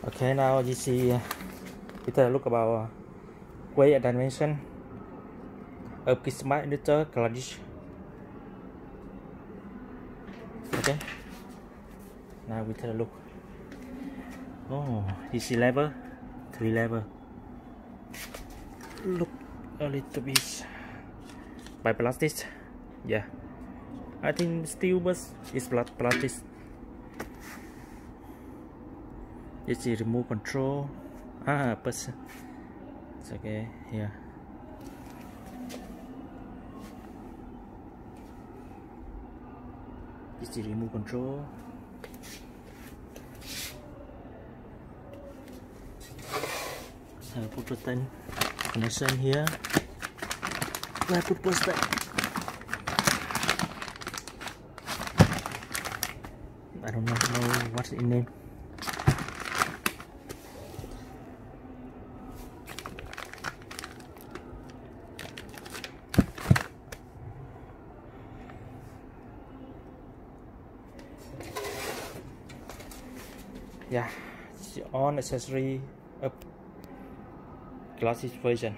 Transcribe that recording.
Okay, now you see we take a look about weight and dimension of this smart inductor clutch. Okay, now we take a look. Oh, you see lever, 3 lever. Look a little bit by plastic. Yeah, I think steel, but it's plastic. You see remote control. Person. It's okay here. You see remote control. I put the connection here. Where I put plastic. I don't know what's the name. Yeah, it's all accessory of classic version.